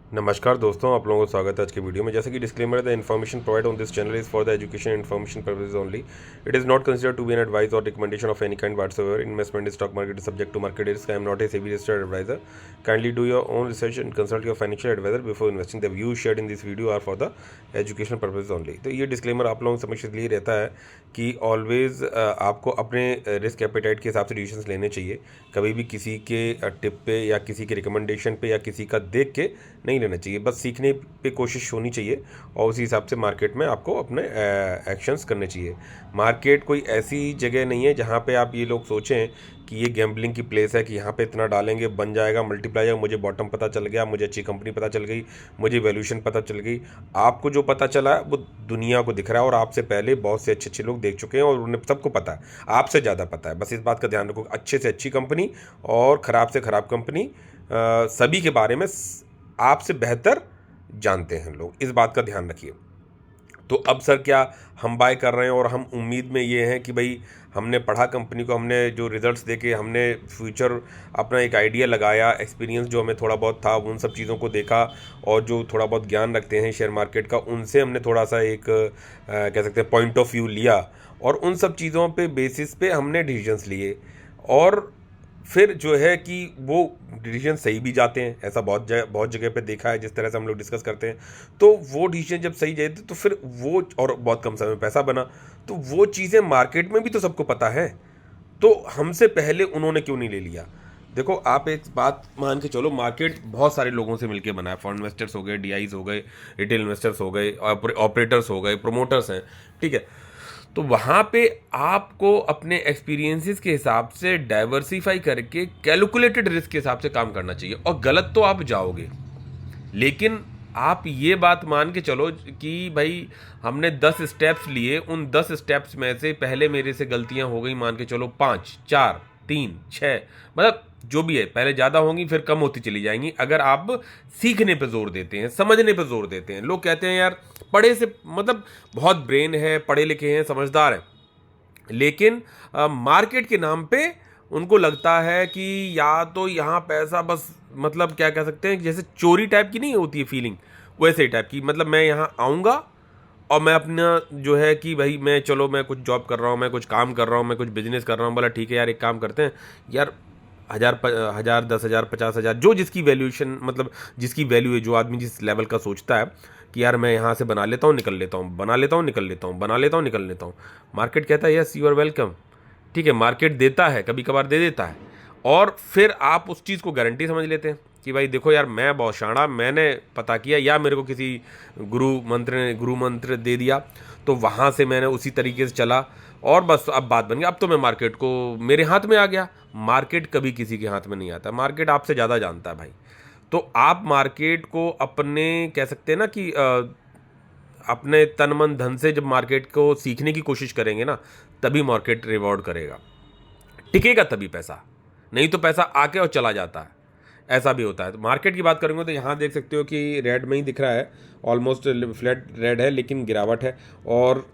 नमस्कार दोस्तों, आप लोगों को स्वागत है आज के वीडियो में। जैसे कि disclaimer, the information provide on this channel is for the education information purposes only. It is not considered to be an advice और recommendation of any kind whatsoever. Investment in stock market is subject to market risk. I am not a SEBI registered advisor. Kindly do your own research and consult your financial advisor before investing. The views shared in this video are for the education purposes only. तो ये disclaimer आप लोगों को समझ इसलिए रहता है कि ऑलवेज आपको अपने रिस्क एपेटाइट के हिसाब से डिसीजंस लेने चाहिए। कभी भी किसी के टिप पे या किसी के रिकमेंडेशन पे या किसी का देख के नहीं लेना चाहिए। बस सीखने पे कोशिश होनी चाहिए और उसी हिसाब से मार्केट में आपको अपने एक्शंस करने चाहिए। मार्केट कोई ऐसी जगह नहीं है जहाँ पे आप ये लोग सोचें कि ये गैम्बलिंग की प्लेस है कि यहाँ पे इतना डालेंगे बन जाएगा, मल्टीप्लाई जाएगा, मुझे बॉटम पता चल गया, मुझे अच्छी कंपनी पता चल गई, मुझे वैल्यूएशन पता चल गई। आपको जो पता चला है वो दुनिया को दिख रहा है और आपसे पहले बहुत से अच्छे अच्छे लोग देख चुके हैं और उन्हें सबको पता है, आपसे ज़्यादा पता है। बस इस बात का ध्यान रखो, अच्छे से अच्छी कंपनी और ख़राब से ख़राब कंपनी सभी के बारे में आपसे बेहतर जानते हैं लोग। इस बात का ध्यान रखिए। तो अब सर क्या हम बाय कर रहे हैं और हम उम्मीद में ये हैं कि भाई हमने पढ़ा कंपनी को, हमने जो रिजल्ट्स देखे, हमने फ्यूचर अपना एक आइडिया लगाया, एक्सपीरियंस जो हमें थोड़ा बहुत था उन सब चीज़ों को देखा और जो थोड़ा बहुत ज्ञान रखते हैं शेयर मार्केट का उनसे हमने थोड़ा सा एक कह सकते हैं पॉइंट ऑफ व्यू लिया और उन सब चीज़ों पे बेसिस पे हमने डिसीजंस लिए और फिर जो है कि वो डिसीजन सही भी जाते हैं। ऐसा बहुत जगह पे देखा है, जिस तरह से हम लोग डिस्कस करते हैं। तो वो डिसीजन जब सही जाते तो फिर वो और बहुत कम समय में पैसा बना, तो वो चीज़ें मार्केट में भी तो सबको पता है, तो हमसे पहले उन्होंने क्यों नहीं ले लिया। देखो आप एक बात मान के चलो, मार्केट बहुत सारे लोगों से मिलके बना है। फंड इन्वेस्टर्स हो गए, डीआईज हो गए, रिटेल इन्वेस्टर्स हो गए, ऑपरेटर्स हो गए, प्रोमोटर्स हैं, ठीक है। तो वहाँ पे आपको अपने एक्सपीरियंसेस के हिसाब से डाइवर्सिफाई करके कैलकुलेटेड रिस्क के हिसाब से काम करना चाहिए। और गलत तो आप जाओगे, लेकिन आप ये बात मान के चलो कि भाई हमने 10 स्टेप्स लिए, उन 10 स्टेप्स में से पहले मेरे से गलतियां हो गई, मान के चलो 5, 4, 3, 6, मतलब जो भी है, पहले ज़्यादा होंगी फिर कम होती चली जाएंगी अगर आप सीखने पे जोर देते हैं, समझने पे जोर देते हैं। लोग कहते हैं यार पढ़े से मतलब बहुत ब्रेन है, पढ़े लिखे हैं, समझदार हैं, लेकिन मार्केट के नाम पे उनको लगता है कि या तो यहाँ पैसा बस, मतलब क्या कह सकते हैं, जैसे चोरी टाइप की नहीं होती है फीलिंग, वैसे ही टाइप की। मतलब मैं यहाँ आऊँगा और मैं अपना जो है कि भाई मैं चलो मैं कुछ जॉब कर रहा हूँ, मैं कुछ काम कर रहा हूँ, मैं कुछ बिजनेस कर रहा हूँ, बोला ठीक है यार एक काम करते हैं यार, 1000, 10,000, 50,000, जो जिसकी वैल्यूएशन, मतलब जिसकी वैल्यू है, जो आदमी जिस लेवल का सोचता है कि यार मैं यहाँ से बना लेता हूँ निकल लेता हूँ, बना लेता हूँ निकल लेता हूँ, बना लेता हूँ निकल लेता हूँ। मार्केट कहता है यस यू आर वेलकम, ठीक है। मार्केट देता है, कभी कभार दे देता है, और फिर आप उस चीज़ को गारंटी समझ लेते हैं कि भाई देखो यार मैं बहुत शाना, मैंने पता किया, या मेरे को किसी गुरु मंत्र दे दिया, तो वहाँ से मैंने उसी तरीके से चला और बस अब बात बन गई। अब तो मैं मार्केट को मेरे हाथ में आ गया। मार्केट कभी किसी के हाथ में नहीं आता, मार्केट आपसे ज़्यादा जानता है भाई। तो आप मार्केट को अपने कह सकते हैं ना कि अपने तन मन धन से जब मार्केट को सीखने की कोशिश करेंगे ना, तभी मार्केट रिवॉर्ड करेगा, टिकेगा तभी पैसा, नहीं तो पैसा आके और चला जाता है, ऐसा भी होता है। तो मार्केट की बात करेंगे तो यहाँ देख सकते हो कि रेड में ही दिख रहा है, ऑलमोस्ट फ्लैट रेड है लेकिन गिरावट है। और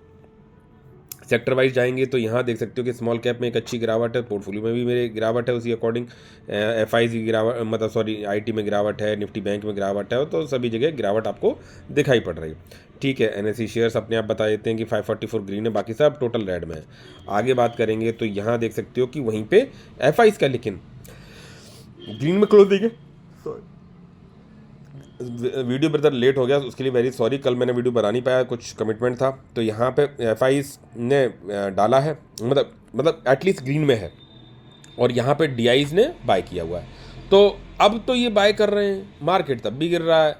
सेक्टर वाइज जाएंगे तो यहाँ देख सकते हो कि स्मॉल कैप में एक अच्छी गिरावट है, पोर्टफोलियो में भी मेरे गिरावट है उसी अकॉर्डिंग। एफआईज की गिरावट, मतलब सॉरी आईटी में गिरावट है, निफ्टी बैंक में गिरावट है, तो सभी जगह गिरावट आपको दिखाई पड़ रही है, ठीक है। एनएससी शेयर्स अपने आप बता देते हैं कि 544 ग्रीन है, बाकी सब टोटल रेड में है। आगे बात करेंगे तो यहाँ देख सकते हो कि वहीं पे एफआईज का लेकिन ग्रीन में क्लोज देंगे। वीडियो ब्रदर लेट हो गया, उसके लिए वेरी सॉरी। कल मैंने वीडियो बना नहीं पाया, कुछ कमिटमेंट था। तो यहाँ पे एफआईज ने डाला है, मतलब एटलीस्ट ग्रीन में है, और यहाँ पे डीआईज ने बाय किया हुआ है। तो अब तो ये बाय कर रहे हैं, मार्केट तब भी गिर रहा है,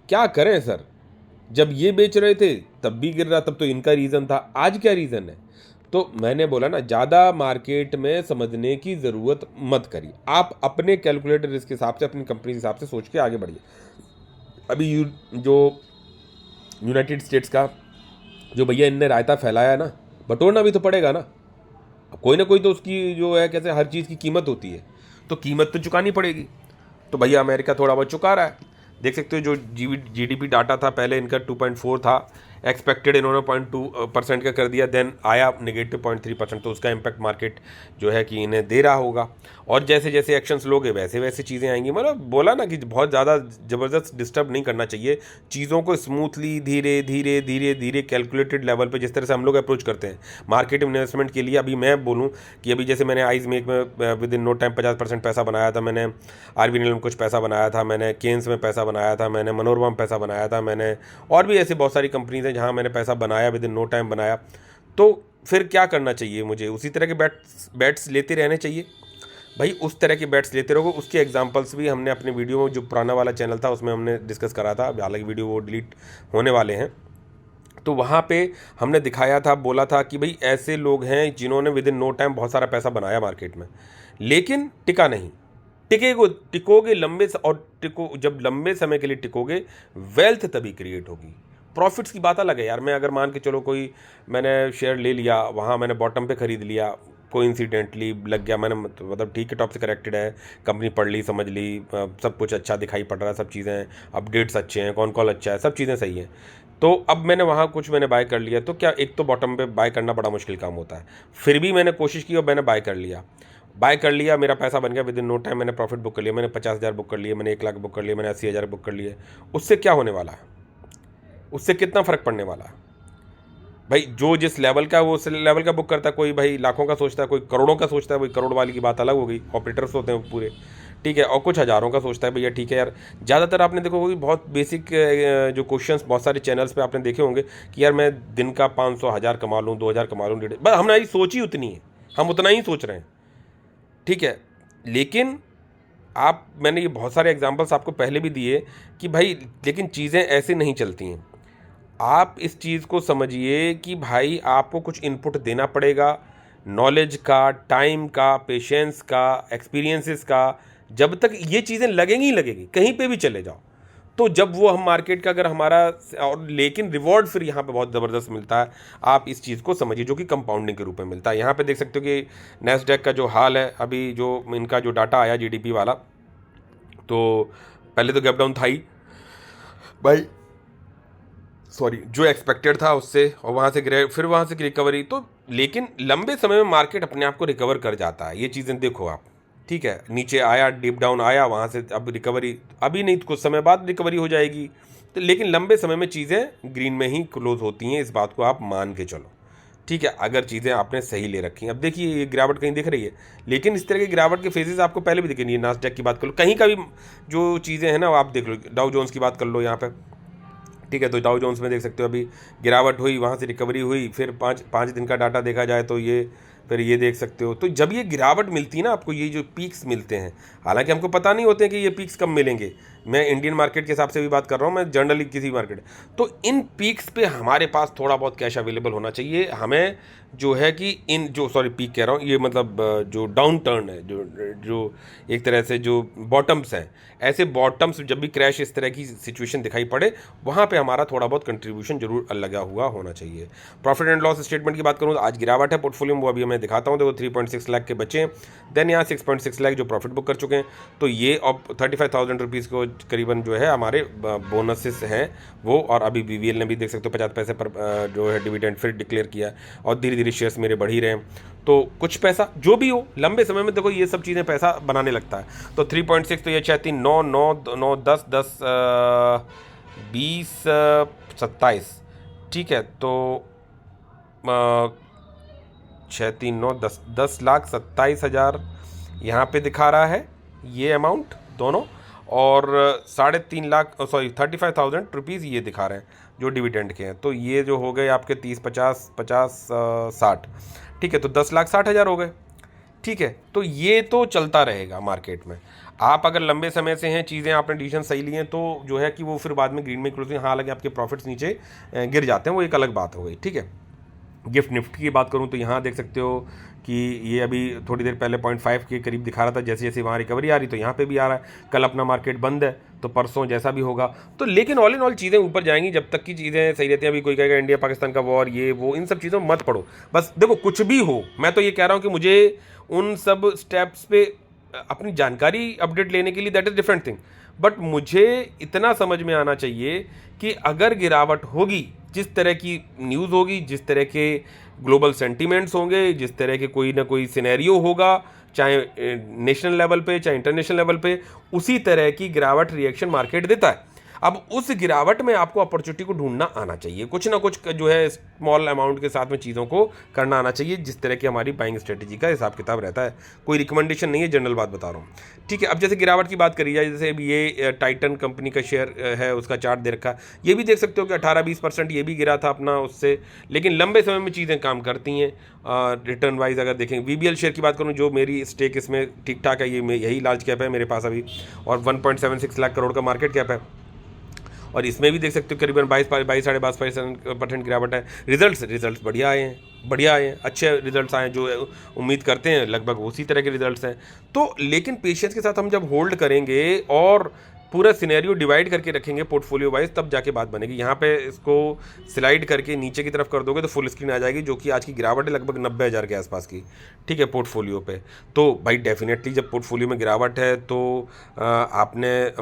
क्या करें सर। जब ये बेच रहे थे तब भी गिर रहा, तब तो इनका रीज़न था, आज क्या रीज़न है। तो मैंने बोला ना, ज़्यादा मार्केट में समझने की ज़रूरत मत करिए, आप अपने कैलकुलेटेड रिस्क के हिसाब से, अपनी कंपनी के हिसाब से सोच के आगे बढ़िए। अभी जो यूनाइटेड स्टेट्स का जो भैया इनने रायता फैलाया है ना, बटोरना भी तो पड़ेगा ना। अब कोई ना कोई तो उसकी जो है कैसे, हर चीज़ की कीमत होती है, तो कीमत तो चुकानी पड़ेगी। तो भैया अमेरिका थोड़ा बहुत चुका रहा है, देख सकते हो। जो जीडीपी डाटा था पहले इनका 2.4 था, एक्सपेक्टेड इन्होंने 0.2% का कर दिया, देन आया -0.3%, तो उसका इम्पैक्ट मार्केट जो है कि इन्हें दे रहा होगा। और जैसे जैसे एक्शंस लोगे वैसे वैसे चीज़ें आएंगी। मतलब बोला ना कि बहुत ज़्यादा ज़बरदस्त डिस्टर्ब नहीं करना चाहिए चीज़ों को, स्मूथली धीरे धीरे धीरे धीरे कैलकुलेटेड लेवल पे जिस तरह से हम लोग अप्रोच करते हैं मार्केट इन्वेस्टमेंट के लिए। अभी मैं बोलूँ कि अभी जैसे मैंने आइज मेक में विद इन नो टाइम 50% पैसा बनाया था, मैंने आरबीएल में कुछ पैसा बनाया था, मैंने केन्स में पैसा बनाया था, मैंने मनोरमा में पैसा बनाया था, मैंने और भी ऐसी बहुत सारी कंपनीज हैं जहाँ मैंने पैसा बनाया, विद इन नो टाइम बनाया। तो फिर क्या करना चाहिए मुझे? उसी तरह के बैट्स लेते रहने चाहिए भाई, उस तरह के बैट्स लेते रहोगे। उसके एग्जांपल्स भी हमने अपने वीडियो में, जो पुराना वाला चैनल था उसमें हमने डिस्कस करा था, हालांकि वीडियो वो डिलीट होने वाले हैं, तो वहाँ पे हमने दिखाया था, बोला था कि भाई ऐसे लोग हैं जिन्होंने विद इन नो टाइम बहुत सारा पैसा बनाया मार्केट में, लेकिन टिका नहीं। टिकोगे लंबे और जब लंबे समय के लिए टिकोगे, वेल्थ तभी क्रिएट होगी। प्रॉफिट्स की बात अलग है यार। मैं अगर मान के चलो कोई मैंने शेयर ले लिया, वहाँ मैंने बॉटम पे खरीद लिया, कोइंसिडेंटली लग गया, मैंने मतलब ठीक है टॉप से करेक्टेड है, कंपनी पढ़ ली समझ ली, सब कुछ अच्छा दिखाई पड़ रहा है, सब चीज़ें अपडेट्स अच्छे हैं, कौन कॉल अच्छा है, सब चीज़ें सही हैं, तो अब मैंने वहाँ कुछ मैंने बाय कर लिया। तो क्या, एक तो बॉटम पे बाय करना बड़ा मुश्किल काम होता है, फिर भी मैंने कोशिश की और मैंने बाय कर लिया, मेरा पैसा बन गया, विद इन नो टाइम मैंने प्रॉफिट बुक कर लिया, मैंने 50,000 बुक कर लिए, मैंने 1 लाख बुक कर लिया, मैंने 80,000 बुक कर लिए। उससे क्या होने वाला है? उससे कितना फ़र्क पड़ने वाला है भाई? जो जिस लेवल का वो उस लेवल का बुक करता है, कोई भाई लाखों का सोचता है, कोई करोड़ों का सोचता है, भाई करोड़ वाली की बात अलग हो गई, ऑपरेटर्स होते हैं पूरे, ठीक है, और कुछ हज़ारों का सोचता है भैया, ठीक है यार। ज़्यादातर आपने देखो कि बहुत बेसिक जो क्वेश्चंस बहुत सारे चैनल्स पे आपने देखे होंगे कि यार मैं दिन का 500 1000 कमा लूँ, 2000 कमा लूँ, बस हमारी सोच ही उतनी है, हम उतना ही सोच रहे हैं, ठीक है। लेकिन मैंने ये बहुत सारे एग्जांपल्स आपको पहले भी दिए कि भाई, लेकिन चीज़ें ऐसे नहीं चलती हैं। आप इस चीज़ को समझिए कि भाई आपको कुछ इनपुट देना पड़ेगा, नॉलेज का, टाइम का, पेशेंस का, एक्सपीरियंसेस का। जब तक ये चीज़ें लगेंगी ही लगेंगी, कहीं पे भी चले जाओ, तो जब वो हम मार्केट का अगर हमारा, और लेकिन रिवॉर्ड फिर यहाँ पे बहुत ज़बरदस्त मिलता है। आप इस चीज़ को समझिए, जो कि कंपाउंडिंग के रूप में मिलता है। यहाँ पे देख सकते हो कि नैस्डैक का जो हाल है, अभी जो इनका जो डाटा आया जीडीपी वाला, तो पहले तो गैप डाउन था ही भाई, सॉरी, जो एक्सपेक्टेड था उससे, और वहाँ से गिरे, फिर वहाँ से रिकवरी। तो लेकिन लंबे समय में मार्केट अपने आप को रिकवर कर जाता है, ये चीज़ें देखो आप, ठीक है। नीचे आया, डीप डाउन आया, वहाँ से अब रिकवरी, अभी नहीं कुछ समय बाद रिकवरी हो जाएगी, तो लेकिन लंबे समय में चीज़ें ग्रीन में ही क्लोज होती हैं, इस बात को आप मान के चलो, ठीक है, अगर चीज़ें आपने सही ले रखी हैं। अब देखिए ये गिरावट कहीं दिख रही है, लेकिन इस तरह की गिरावट के फेजेस आपको पहले भी दिखेंगे। नास्डैक की बात कर लो, कहीं का भी जो चीज़ें हैं ना, आप देख लो, डाउ जोन्स की बात कर लो यहाँ पे, ठीक है, तो डाउ जोन्स में देख सकते हो अभी गिरावट हुई, वहाँ से रिकवरी हुई, फिर पाँच दिन का डाटा देखा जाए तो ये, फिर ये देख सकते हो। तो जब ये गिरावट मिलती है ना आपको, ये जो पीक्स मिलते हैं, हालांकि हमको पता नहीं होते हैं कि ये पीक्स कब मिलेंगे, मैं इंडियन मार्केट के हिसाब से भी बात कर रहा हूँ, मैं जनरली किसी मार्केट, तो इन पीक्स पे हमारे पास थोड़ा बहुत कैश अवेलेबल होना चाहिए। हमें जो है कि इन जो, सॉरी पीक कह रहा हूँ, ये मतलब जो डाउन टर्न है, जो एक तरह से जो बॉटम्स हैं, ऐसे बॉटम्स जब भी क्रैश इस तरह की सिचुएशन दिखाई पड़े, वहाँ पे हमारा थोड़ा बहुत कंट्रीब्यूशन जरूर लगा हुआ होना चाहिए। प्रॉफिट एंड लॉस स्टेटमेंट की बात करूँ तो आज गिरावट है पोर्टफोलियो में, वो अभी मैं दिखाता हूँ। देखो 3.6 लाख के बचे हैं, देन यहाँ 6.6 लाख जो प्रॉफिट बुक कर चुके हैं, तो ये अब 35,000 रुपीज़ को करीबन जो है हमारे बोनसेस हैं वो, और अभी बीवीएल ने भी देख सकते हो 50 पैसे पर जो है डिविडेंड फिर डिक्लेयर किया, और धीरे धीरे शेयर्स मेरे बढ़ ही रहे हैं। तो कुछ पैसा जो भी हो, लंबे समय में देखो ये सब चीज़ें पैसा बनाने लगता है। तो 3.6, तो ये 6 3 9 9 9 10 10 20 27, ठीक है, तो 6 3 9 10,27,000 यहाँ पे दिखा रहा है ये अमाउंट दोनों, और 3.5 लाख, सॉरी 35,000 रुपीज़ ये दिखा रहे हैं जो डिविडेंड के हैं। तो ये जो हो गए आपके 30 50 50 60, ठीक है, तो 10,60,000 हो गए, ठीक है। तो ये तो चलता रहेगा मार्केट में। आप अगर लंबे समय से हैं, चीज़ें आपने डिसीजन सही लिए हैं, तो जो है कि वो फिर बाद में ग्रीन में क्लोज, हाँ हालांकि आपके प्रॉफिट्स नीचे गिर जाते हैं, वो एक अलग बात हो गई, ठीक है। गिफ्ट निफ्टी की बात करूं तो यहाँ देख सकते हो कि ये अभी थोड़ी देर पहले 0.5 के करीब दिखा रहा था, जैसे जैसे वहाँ रिकवरी आ रही तो यहाँ पे भी आ रहा है। कल अपना मार्केट बंद है, तो परसों जैसा भी होगा, तो लेकिन ऑल इन ऑल चीज़ें ऊपर जाएंगी जब तक की चीज़ें सही रहती हैं। अभी कोई कहेगा इंडिया पाकिस्तान का वॉर, ये वो, इन सब चीज़ों में मत पड़ो। बस देखो कुछ भी हो, मैं तो ये कह रहा हूँ कि मुझे उन सब स्टेप्स पे अपनी जानकारी अपडेट लेने के लिए, that is different thing, but मुझे इतना समझ में आना चाहिए कि अगर गिरावट होगी, जिस तरह की न्यूज़ होगी, जिस तरह के ग्लोबल सेंटीमेंट्स होंगे, जिस तरह के कोई ना कोई सिनेरियो होगा, चाहे नेशनल लेवल पे चाहे इंटरनेशनल लेवल पे, उसी तरह की गिरावट रिएक्शन मार्केट देता है। अब उस गिरावट में आपको अपॉर्चुनिटी को ढूंढना आना चाहिए, कुछ ना कुछ जो है स्मॉल अमाउंट के साथ में चीज़ों को करना आना चाहिए, जिस तरह की हमारी बाइंग स्ट्रेटेजी का हिसाब किताब रहता है। कोई रिकमेंडेशन नहीं है, जनरल बात बता रहा हूँ, ठीक है। अब जैसे गिरावट की बात करी जाए, जैसे अभी ये टाइटन कंपनी का शेयर है, उसका चार्ट दे रखा, ये भी देख सकते हो कि 18-20% ये भी गिरा था अपना उससे, लेकिन लंबे समय में चीज़ें काम करती हैं। रिटर्न वाइज अगर देखें, वीबीएल शेयर की बात करूँ, जो मेरी स्टेक इसमें ठीक ठाक है, ये यही लार्ज कैप है मेरे पास अभी, और 1.76 लाख करोड़ का मार्केट कैप है, और इसमें भी देख सकते हो करीबन 22-22.5% गिरावट है। रिजल्ट्स बढ़िया आए हैं, अच्छे रिजल्ट्स आए हैं, जो उम्मीद करते हैं लगभग उसी तरह के रिजल्ट्स हैं। तो लेकिन पेशेंस के साथ हम जब होल्ड करेंगे और पूरा सिनेरियो डिवाइड करके रखेंगे पोर्टफोलियो वाइज, तब जाके बात बनेगी। यहाँ पे इसको स्लाइड करके नीचे की तरफ कर दोगे तो फुल स्क्रीन आ जाएगी, जो कि आज की गिरावट है लगभग 90,000 के आसपास की, ठीक है, पोर्टफोलियो पे। तो भाई डेफिनेटली जब पोर्टफोलियो में गिरावट है तो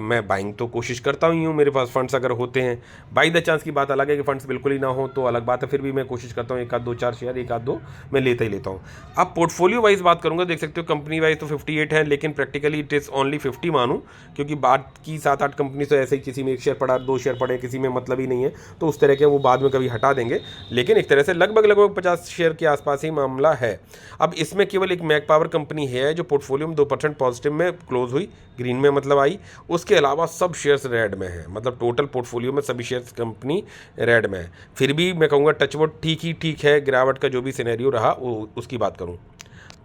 मैं बाइंग तो कोशिश करता ही हूँ, मेरे पास फंड्स अगर होते हैं। बाई द चांस की बात अलग है कि फंड्स बिल्कुल ही ना हो तो अलग बात है, फिर भी मैं कोशिश करता हूँ एक आध दो चार शेयर, एक आध दो मैं लेता ही लेता हूँ। अब पोर्टफोलियो वाइज बात करूँगा, देख सकते हो कंपनी वाइज तो 58 है, लेकिन प्रैक्टिकली इट इज़ ओनली 50 मानूँ, क्योंकि बाद की 7-8 कंपनी तो ऐसे ही, किसी में एक शेयर पड़ा, 2 शेयर पड़े, किसी में मतलब ही नहीं है, तो उस तरह के वो बाद में कभी हटा देंगे। लेकिन एक तरह से लगभग 50 शेयर के आसपास ही मामला है। अब इसमें केवल एक मैक पावर कंपनी है जो पोर्टफोलियो में 2% पॉजिटिव में क्लोज हुई, ग्रीन में मतलब आई, उसके अलावा सब शेयर्स रेड में है, मतलब टोटल पोर्टफोलियो में सभी शेयर्स कंपनी रेड में है। फिर भी मैं कहूँगा टचवुड ठीक है, गिरावट का जो भी सिनेरियो रहा उसकी बात करूँ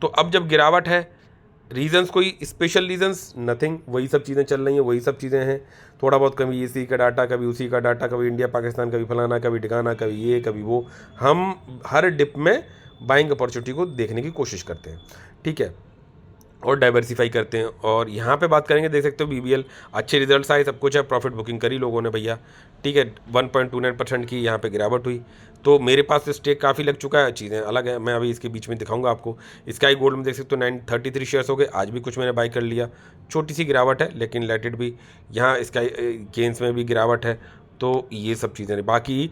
तो अब जब गिरावट है, रीजंस कोई स्पेशल रीजंस नथिंग, वही सब चीज़ें चल रही हैं, वही सब चीज़ें हैं। थोड़ा बहुत कभी इसी का डाटा, कभी उसी का डाटा, कभी इंडिया पाकिस्तान, कभी फलाना, कभी ठिकाना, कभी ये कभी वो, हम हर डिप में बाइंग अपॉर्चुनिटी को देखने की कोशिश करते हैं, ठीक है, और डाइवर्सिफाई करते हैं। और यहाँ पे बात करेंगे, देख सकते हो बीबीएल अच्छे रिजल्ट्स आए, सब कुछ है, प्रॉफिट बुकिंग करी लोगों ने भैया, ठीक है। 1.29% की यहाँ पे गिरावट हुई, तो मेरे पास तो स्टेक काफ़ी लग चुका है, चीज़ें अलग है, मैं अभी इसके बीच में दिखाऊंगा आपको। स्काई गोल्ड में देख सकते हो 933 शेयर्स हो गए, आज भी कुछ मैंने बाई कर लिया, छोटी सी गिरावट है लेकिन लेट इट भी। यहाँ स्काई गेंस में भी गिरावट है, तो ये सब चीज़ें बाकी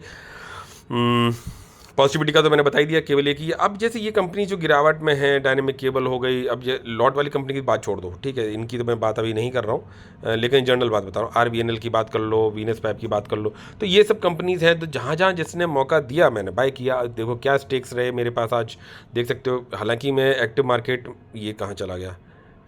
पॉजिटिविटी का तो मैंने बता ही दिया, केवल एक ही है। अब जैसे ये कंपनी जो गिरावट में है, डायनेमिक केबल हो गई, अब ये लॉट वाली कंपनी की बात छोड़ दो, ठीक है, इनकी तो मैं बात अभी नहीं कर रहा हूँ, लेकिन जनरल बात बता रहा हूँ। आरबीएनएल की बात कर लो, वीनस पैप की बात कर लो, तो ये सब कंपनीज़ हैं, तो जहाँ जहाँ जिसने मौका दिया मैंने बाय किया। देखो क्या स्टेक्स रहे मेरे पास आज, देख सकते हो। हालांकि मैं एक्टिव मार्केट, ये कहाँ चला गया,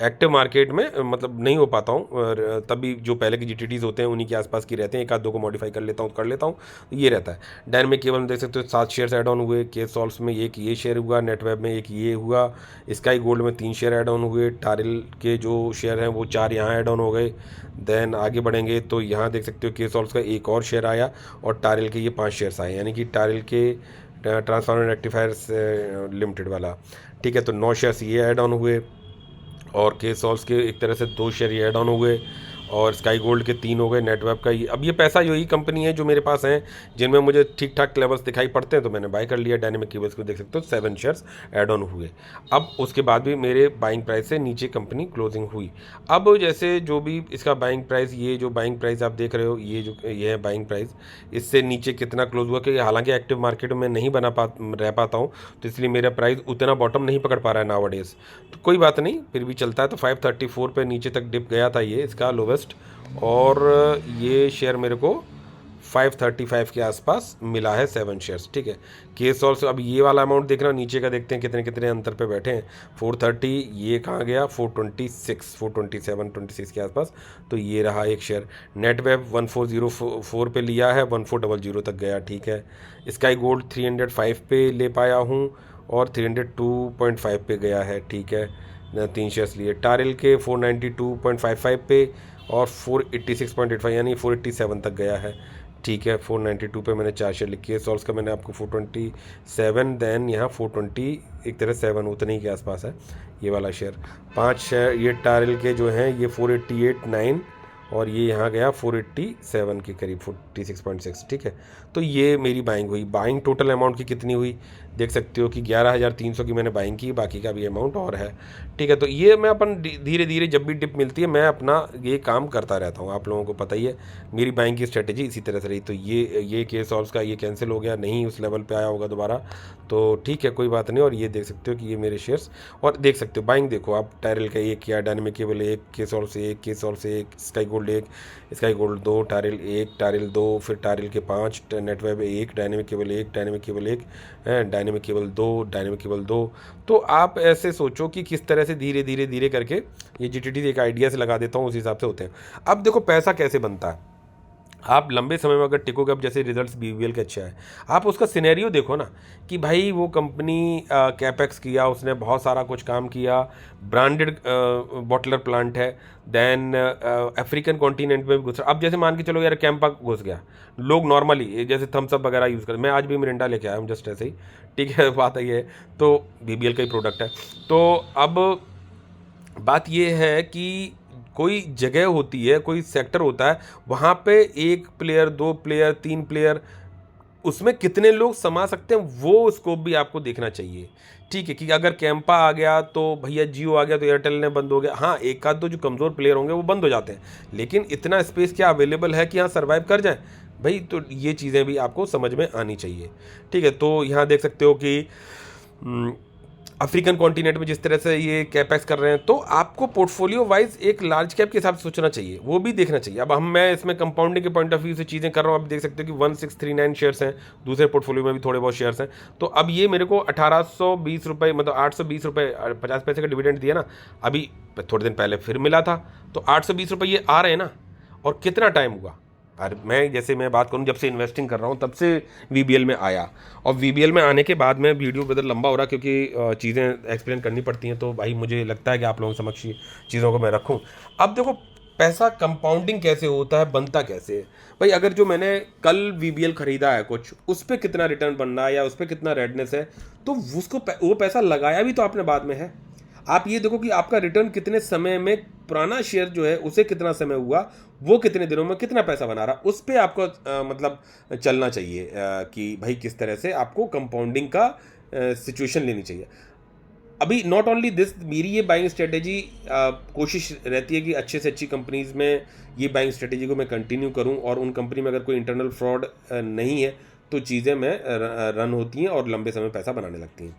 एक्टिव मार्केट में मतलब नहीं हो पाता हूँ, और तभी जो पहले के जीटीटीज़ होते हैं उन्हीं के आसपास की रहते हैं, एक आध दो को मॉडिफाई कर लेता हूँ, ये रहता है। डायनेमिक केबल में देख सकते हो 7 शेयर्स ऐड ऑन हुए, के सॉल्व्स में एक ये शेयर हुआ, नेटवेब में एक ये हुआ, स्काई गोल्ड में 3 शेयर ऐड ऑन हुए, टारिल के जो शेयर हैं वो 4 यहाँ ऐड ऑन हो गए। देन आगे बढ़ेंगे तो यहाँ देख सकते हो के सॉल्व्स का एक और शेयर आया, और टारिल के ये 5 शेयर्स आए, यानी कि टारिल के ट्रांसफार्मर रेक्टिफायर्स लिमिटेड वाला, ठीक है। तो 9 शेयर्स ये ऐड ऑन हुए, और के सॉल्व्स के एक तरह से 2 शेयर ऐड ऑन हुए, और स्काई गोल्ड के 3 हो गए, नेटवेब का ही। अब ये पैसा यही कंपनी है जो मेरे पास हैं, जिनमें मुझे ठीक ठाक लेवल्स दिखाई पड़ते हैं, तो मैंने बाय कर लिया। डायनेमिक केबल्स को देख सकते हो 7 शेयर्स ऐड ऑन हुए। अब उसके बाद भी मेरे बाइंग प्राइस से नीचे कंपनी क्लोजिंग हुई। अब जैसे जो भी इसका बाइंग प्राइस, ये जो बाइंग प्राइस आप देख रहे हो, ये है बाइंग प्राइस, इससे नीचे कितना क्लोज हुआ, कि हालांकि एक्टिव मार्केट में नहीं रह पाता हूँ, तो इसलिए मेरा प्राइस उतना बॉटम नहीं पकड़ पा रहा है नाउअडेज, तो कोई बात नहीं, फिर भी चलता है। तो 534 पे नीचे तक डिप गया था ये इसका लोवेस्ट, और ये शेयर मेरे को 535 के आसपास मिला है, 7 शेयर्स, ठीक है। के सॉल्व्स, अब ये वाला अमाउंट देखना, नीचे का देखते हैं कितने कितने अंतर पे बैठे हैं। 430, ये कहाँ गया, 426, 427, 26 के आसपास, तो ये रहा एक शेयर। नेटवेब 1404 पे लिया है, 1400 तक गया, ठीक है। स्काई गोल्ड 305 पे ले पाया हूँ, और 302.5 पे गया है, ठीक है, 3 शेयर्स लिए। टारिल के 492.55 पे, और 486.85 यानी 487 तक गया है, ठीक है। 492 पे मैंने 4 शेयर लिखे। सॉल्व्स का मैंने आपको 427, देन यहाँ 420, एक तरह 7 उतने ही के आसपास है ये वाला शेयर। 5 शेयर ये टारिल के जो हैं, ये 488.9, और ये यहाँ गया 487 के करीब, 46.6, ठीक है। तो ये मेरी बाइंग हुई। बाइंग टोटल अमाउंट की कितनी हुई, देख सकते हो कि 11,300 की मैंने बाइंग की, बाकी का भी अमाउंट और है। ठीक है, तो ये मैं अपन धीरे धीरे जब भी डिप मिलती है मैं अपना ये काम करता रहता हूँ। आप लोगों को पता ही है मेरी बाइंग की स्ट्रेटेजी इसी तरह से रही। तो ये केस ऑल्स का ये कैंसिल हो गया, नहीं उस लेवल पे आया होगा दोबारा, तो ठीक है कोई बात नहीं। और ये देख सकते हो कि ये मेरे शेयर्स, और देख सकते हो बाइंग देखो आप, टायरल का एक किया, डायनेमिक केबल एक, केसॉल से एक, केसॉल से एक, स्काई गोल्ड एक, स्काई गोल्ड दो, टायरल एक, टायरल दो, फिर टायरल के 5, नेटवेब एक, डायनेमिक केबल एक, डायनेमिक केबल एक, डायनेमिक केबल दो, डायनेमिक केबल दो। तो आप ऐसे सोचो कि किस तरह से धीरे धीरे धीरे करके ये जीटीटी एक आइडिया से लगा देता हूँ, उस हिसाब से होते हैं। अब देखो पैसा कैसे बनता है, आप लंबे समय में अगर टिकोगे, अब जैसे रिजल्ट्स बीवीएल के अच्छे आए, आप उसका सिनेरियो देखो ना कि भाई वो कंपनी कैपेक्स किया, उसने बहुत सारा कुछ काम किया, ब्रांडेड बॉटलर प्लांट है, देन अफ्रीकन कॉन्टिनेंट में भी घुस रहा। अब जैसे मान के चलो यार कैंपा घुस गया, लोग नॉर्मली जैसे थम्स अप वगैरह यूज़ कर, मैं आज भी मिरिंडा लेके आया हूँ जस्ट ऐसे ही, ठीक है बात है ये, तो बीबीएल का ही प्रोडक्ट है। तो अब बात ये है कि कोई जगह होती है, कोई सेक्टर होता है, वहाँ पे एक प्लेयर, दो प्लेयर, तीन प्लेयर, उसमें कितने लोग समा सकते हैं, वो स्कोप भी आपको देखना चाहिए। ठीक है कि अगर कैंपा आ गया तो भैया जियो आ गया तो एयरटेल ने बंद हो गया, हाँ एक आध दो जो कमज़ोर प्लेयर होंगे वो बंद हो जाते हैं, लेकिन इतना स्पेस क्या अवेलेबल है कि यहाँ सर्वाइव कर जाए भाई। तो ये चीज़ें भी आपको समझ में आनी चाहिए। ठीक है, तो यहाँ देख सकते हो कि अफ्रीकन कॉन्टिनेंट में जिस तरह से ये कैपेक्स कर रहे हैं, तो आपको पोर्टफोलियो वाइज एक लार्ज कैप के हिसाब से सोचना चाहिए, वो भी देखना चाहिए। अब मैं इसमें कंपाउंडिंग के पॉइंट ऑफ व्यू से चीज़ें कर रहा हूँ। आप देख सकते हो कि 1639 शेयर्स हैं, दूसरे पोर्टफोलियो में भी थोड़े बहुत शेयर्स हैं। तो अब ये मेरे को 1820 रुपये, मतलब 820 रुपये 50 पैसे का डिविडेंड दिया ना, अभी थोड़े दिन पहले फिर मिला था, तो 820 रुपये ये आ रहे हैं ना। और कितना टाइम हुआ, और मैं बात करूं जब से इन्वेस्टिंग कर रहा हूं तब से वीबीएल में आया, और वीबीएल में आने के बाद में वीडियो बदल लंबा हो रहा क्योंकि चीज़ें एक्सप्लेन करनी पड़ती हैं, तो भाई मुझे लगता है कि आप लोगों के समक्ष चीज़ों को मैं रखूं। अब देखो पैसा कंपाउंडिंग कैसे होता है, बनता कैसे है भाई। अगर जो मैंने कल वीबीएल खरीदा है कुछ, उस पर कितना रिटर्न बन रहा है या उस पर कितना रेडनेस है, तो उसको वो पैसा लगाया भी तो आपने बाद में है। आप ये देखो कि आपका रिटर्न कितने समय में, पुराना शेयर जो है उसे कितना समय हुआ, वो कितने दिनों में कितना पैसा बना रहा, उस पर आपको मतलब चलना चाहिए कि भाई किस तरह से आपको कंपाउंडिंग का सिचुएशन लेनी चाहिए। अभी नॉट ओनली दिस, मेरी ये बाइंग स्ट्रेटेजी कोशिश रहती है कि अच्छे से अच्छी कंपनीज में ये बाइंग स्ट्रेटेजी को मैं कंटिन्यू करूं, और उन कंपनी में अगर कोई इंटरनल फ्रॉड नहीं है तो चीज़ें में रन होती हैं और लंबे समय पैसा बनाने लगती हैं।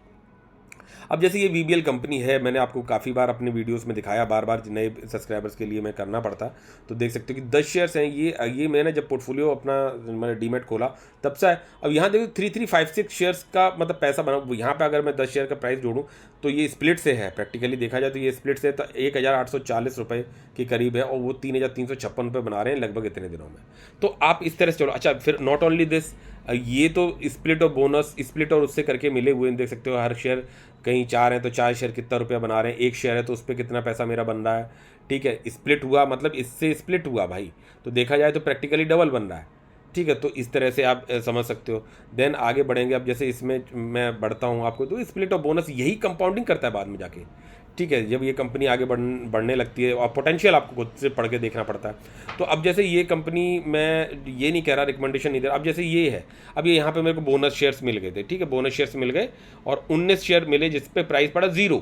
अब जैसे ये वीबीएल कंपनी है, मैंने आपको काफ़ी बार अपने वीडियोस में दिखाया, बार बार नए सब्सक्राइबर्स के लिए मैं करना पड़ता, तो देख सकते हो कि 10 शेयर्स हैं। ये मैंने जब पोर्टफोलियो अपना मैंने डीमेट खोला तब से है। अब यहाँ देखो 3356 शेयर्स का मतलब पैसा बना, यहाँ पे अगर मैं 10 शेयर का प्राइस जोड़ूँ तो ये स्प्लिट से है, प्रैक्टिकली देखा जाए तो ये स्प्लिट से तो 1840 रुपये के करीब है, और वो 3356 रुपये बना रहे हैं लगभग इतने दिनों में। तो आप इस तरह से चलो। अच्छा, फिर नॉट ओनली दिस, ये तो स्प्लिट और बोनस, स्प्लिट और उससे करके मिले हुए देख सकते हो। हर शेयर कहीं 4 हैं तो 4 शेयर कितना रुपया बना रहे हैं, एक शेयर है तो उस पर कितना पैसा मेरा बन रहा है। ठीक है, स्प्लिट हुआ मतलब इससे स्प्लिट हुआ भाई, तो देखा जाए तो प्रैक्टिकली डबल बन रहा है। ठीक है, तो इस तरह से आप समझ सकते हो। देन आगे बढ़ेंगे, अब जैसे इसमें मैं बढ़ता हूँ आपको, तो स्प्लिट और बोनस यही कंपाउंडिंग करता है बाद में जाके। ठीक है, जब ये कंपनी आगे बढ़ने लगती है, और पोटेंशियल आपको खुद से पढ़ के देखना पड़ता है। तो अब जैसे ये कंपनी, मैं ये नहीं कह रहा रिकमेंडेशन इधर, अब जैसे ये है, अब ये यहाँ पे मेरे को बोनस शेयर्स मिल गए थे। ठीक है, बोनस शेयर्स मिल गए और 19 शेयर मिले जिस पे प्राइस पड़ा 0,